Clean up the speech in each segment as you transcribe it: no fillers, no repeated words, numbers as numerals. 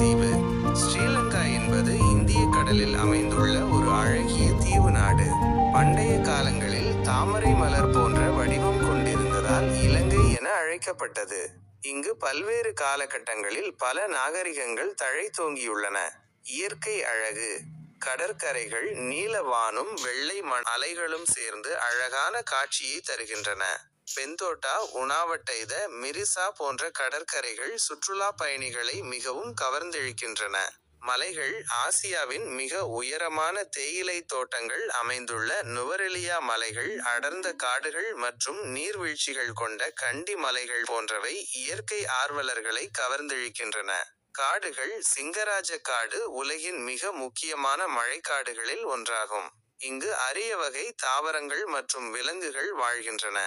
தீவு. ஸ்ரீலங்கா என்பது இந்திய கடலில் அமைந்துள்ள ஒரு அழகிய தீவு நாடு. பண்டைய காலங்களில் தாமரை மலர் போன்ற வடிவம் கொண்டிருந்ததால் இலங்கை என அழைக்கப்பட்டது. இங்கு பல்வேறு காலகட்டங்களில் பல நாகரிகங்கள் தழைத்தோங்கியுள்ளன. இயற்கை அழகு. கடற்கரைகள் நீல வானும் வெள்ளை அலைகளும் சேர்ந்து அழகான காட்சியை தருகின்றன. பெந்தோட்டா, உணாவட்டைத, மிரிசா போன்ற கடற்கரைகள் சுற்றுலா பயணிகளை மிகவும் கவர்ந்திழுக்கின்றன. மலைகள். ஆசியாவின் மிக உயரமான தேயிலை தோட்டங்கள் அமைந்துள்ள நுவரெலியா மலைகள், அடர்ந்த காடுகள் மற்றும் நீர்வீழ்ச்சிகள் கொண்ட கண்டி மலைகள் போன்றவை இயற்கை ஆர்வலர்களை கவர்ந்திழுக்கின்றன. காடுகள். சிங்கராஜ காடு உலகின் மிக முக்கியமான மழைக்காடுகளில் ஒன்றாகும். இங்கு அரிய வகை தாவரங்கள் மற்றும் விலங்குகள் வாழ்கின்றன.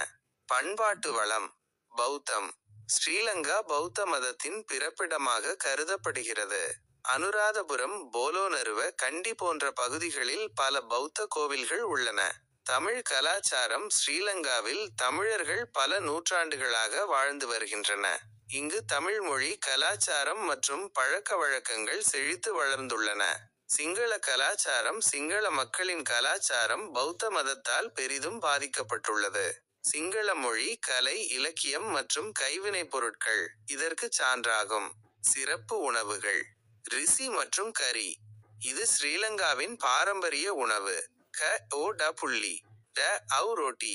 பண்பாட்டு வளம். பௌத்தம். ஸ்ரீலங்கா பௌத்த மதத்தின் பிறப்பிடமாக கருதப்படுகிறது. அனுராதபுரம், போலோனருவ, கண்டி போன்ற பகுதிகளில் பல பௌத்த கோவில்கள் உள்ளன. தமிழ் கலாச்சாரம். ஸ்ரீலங்காவில் தமிழர்கள் பல நூற்றாண்டுகளாக வாழ்ந்து வருகின்றன. இங்கு தமிழ் மொழி, கலாச்சாரம் மற்றும் பழக்க வழக்கங்கள் செழித்து வளர்ந்துள்ளன. சிங்கள கலாச்சாரம். சிங்கள மக்களின் கலாச்சாரம் பௌத்த மதத்தால் பெரிதும் பாதிக்கப்பட்டுள்ளது. சிங்கள மொழி, கலை, இலக்கியம் மற்றும் கைவினைப் பொருட்கள் இதற்கு சான்றாகும். சிறப்பு உணவுகள். ரிசி மற்றும் கரி. இது ஸ்ரீலங்காவின் பாரம்பரிய உணவு. ரோட்டி.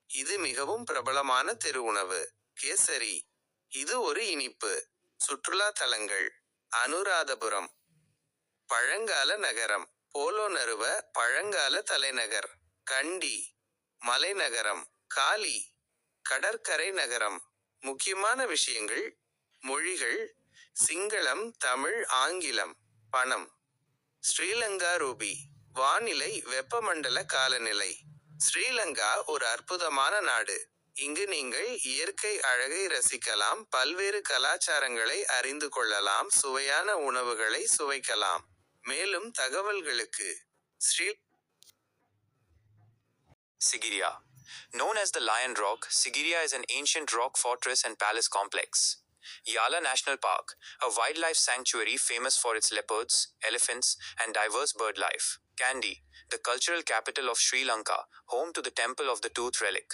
இது மிகவும் பிரபலமான தெரு உணவு. கேசரி. இது ஒரு இனிப்பு. சுற்றுலா தலங்கள். அனுராதபுரம் பழங்கால நகரம். போலோனருவ பழங்கால தலைநகர். கண்டி மலைநகரம். காலி கடற்கரை நகரம். முக்கியமான விஷயங்கள். மொழிகள். சிங்களம், தமிழ், ஆங்கிலம். பணம். ஸ்ரீலங்கா ரூபி. வானிலை. வெப்பமண்டல காலநிலை. ஸ்ரீலங்கா ஒரு அற்புதமான நாடு. இங்கு நீங்கள் இயற்கை அழகை ரசிக்கலாம், பல்வேறு கலாச்சாரங்களை அறிந்து கொள்ளலாம், சுவையான உணவுகளை சுவைக்கலாம். மேலும் தகவல்களுக்கு Sigiriya. Known as the Lion Rock, Sigiriya is an ancient rock fortress and palace complex. Yala National Park, a wildlife sanctuary famous for its leopards, elephants, and diverse bird life. Kandy, the cultural capital of Sri Lanka, home to the Temple of the Tooth Relic.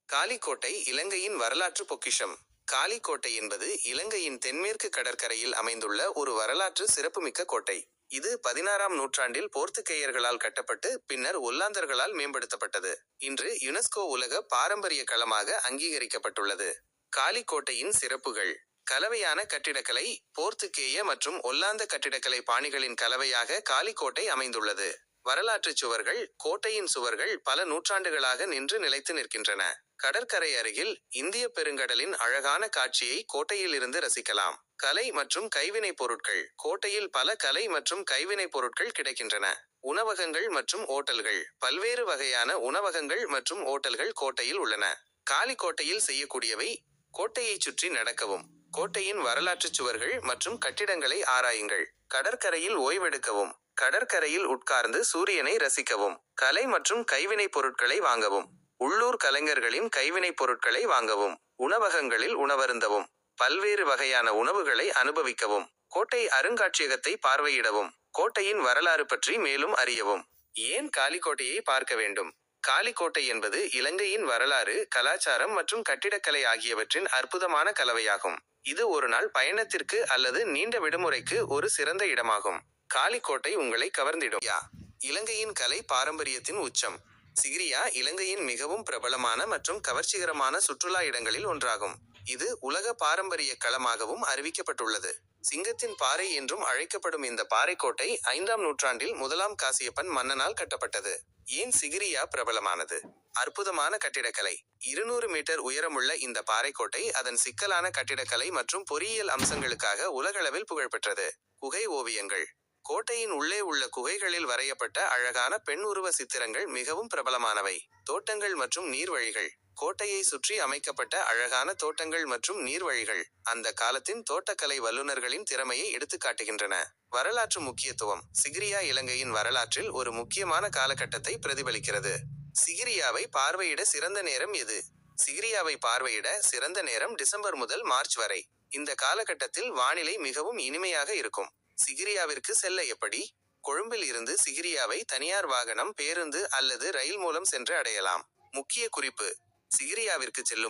காலிக்கோட்டை இலங்கையின் வரலாற்று பொக்கிஷம். காலிக்கோட்டை என்பது இலங்கையின் தென்மேற்கு கடற்கரையில் அமைந்துள்ள ஒரு வரலாற்று சிறப்புமிக்க கோட்டை. இது 16ஆம் நூற்றாண்டில் போர்த்துகேயர்களால் கட்டப்பட்டு பின்னர் ஒல்லாந்தர்களால் மேம்படுத்தப்பட்டது. இன்று யுனெஸ்கோ உலக பாரம்பரிய களமாக அங்கீகரிக்கப்பட்டுள்ளது. காலிக்கோட்டையின் சிறப்புகள். கலவையான கட்டிடக்கலை. போர்த்துகேய மற்றும் ஒல்லாந்த கட்டிடக்கலை பாணிகளின் கலவையாக காலிக்கோட்டை அமைந்துள்ளது. வரலாற்று சுவர்கள். கோட்டையின் சுவர்கள் பல நூற்றாண்டுகளாக நின்று நிலைத்து நிற்கின்றன. கடற்கரை அருகில் இந்திய பெருங்கடலின் அழகான காட்சியை கோட்டையில் இருந்து ரசிக்கலாம். கலை மற்றும் கைவினைப் பொருட்கள். கோட்டையில் பல கலை மற்றும் கைவினைப் பொருட்கள் கிடைக்கின்றன. உணவகங்கள் மற்றும் ஓட்டல்கள். பல்வேறு வகையான உணவகங்கள் மற்றும் ஓட்டல்கள் கோட்டையில் உள்ளன. காலிக்கோட்டையில் செய்யக்கூடியவை. கோட்டையை சுற்றி நடக்கவும். கோட்டையின் வரலாற்று சுவர்கள் மற்றும் கட்டிடங்களை ஆராயுங்கள். கடற்கரையில் ஓய்வெடுக்கவும். கடற்கரையில் உட்கார்ந்து சூரியனை ரசிக்கவும். கலை மற்றும் கைவினைப் பொருட்களை வாங்கவும். உள்ளூர் கலைஞர்களின் கைவினைப் பொருட்களை வாங்கவும். உணவகங்களில் உணவருந்தவும். பல்வேறு வகையான உணவுகளை அனுபவிக்கவும். கோட்டை அருங்காட்சியகத்தை பார்வையிடவும். கோட்டையின் வரலாறு பற்றி மேலும் அறியவும். ஏன் காலிக்கோட்டையை பார்க்க வேண்டும்? காலிக்கோட்டை என்பது இலங்கையின் வரலாறு, கலாச்சாரம் மற்றும் கட்டிடக்கலை ஆகியவற்றின் அற்புதமான கலவையாகும். இது ஒரு நாள் பயணத்திற்கு அல்லது நீண்ட விடுமுறைக்கு ஒரு சிறந்த இடமாகும். காலிக்கோட்டை உங்களை கவர்ந்திடும். இலங்கையின் கலை பாரம்பரியத்தின் உச்சம். சிகிரியா இலங்கையின் மிகவும் பிரபலமான மற்றும் கவர்ச்சிகரமான சுற்றுலா இடங்களில் ஒன்றாகும். இது உலக பாரம்பரிய களமாகவும் அறிவிக்கப்பட்டுள்ளது. சிங்கத்தின் பாறை என்றும் அழைக்கப்படும் இந்த பாறைக்கோட்டை 5ஆம் நூற்றாண்டில் முதலாம் காசியப்பன் மன்னனால் கட்டப்பட்டது. ஏன் சிகிரியா பிரபலமானது? அற்புதமான கட்டிடக்கலை. 200 மீட்டர் உயரமுள்ள இந்த பாறைக்கோட்டை அதன் சிக்கலான கட்டிடக்கலை மற்றும் பொறியியல் அம்சங்களுக்காக உலகளவில் புகழ்பெற்றது. குகை ஓவியங்கள். கோட்டையின் உள்ளே உள்ள குகைகளில் வரையப்பட்ட அழகான பெண் உருவ சித்திரங்கள் மிகவும் பிரபலமானவை. தோட்டங்கள் மற்றும் நீர்வழிகள். கோட்டையை சுற்றி அமைக்கப்பட்ட அழகான தோட்டங்கள் மற்றும் நீர்வழிகள் அந்த காலத்தின் தோட்டக்கலை வல்லுநர்களின் திறமையை எடுத்துக்காட்டுகின்றன. வரலாற்று முக்கியத்துவம். சிகிரியா இலங்கையின் வரலாற்றில் ஒரு முக்கியமான காலகட்டத்தை பிரதிபலிக்கிறது. சிகிரியாவை பார்வையிட சிறந்த நேரம் எது? சிகிரியாவை பார்வையிட சிறந்த நேரம் டிசம்பர் முதல் மார்ச் வரை. இந்த காலகட்டத்தில் வானிலை மிகவும் இனிமையாக இருக்கும். சிகிரியாவிற்கு செல்ல எப்படி? கொழும்பில் இருந்து சிகிரியாவை தனியார் வாகனம், பேருந்து அல்லது ரயில் மூலம் சென்று அடையலாம். முக்கிய குறிப்பு: சிகிரியாவிற்கு செல்லும்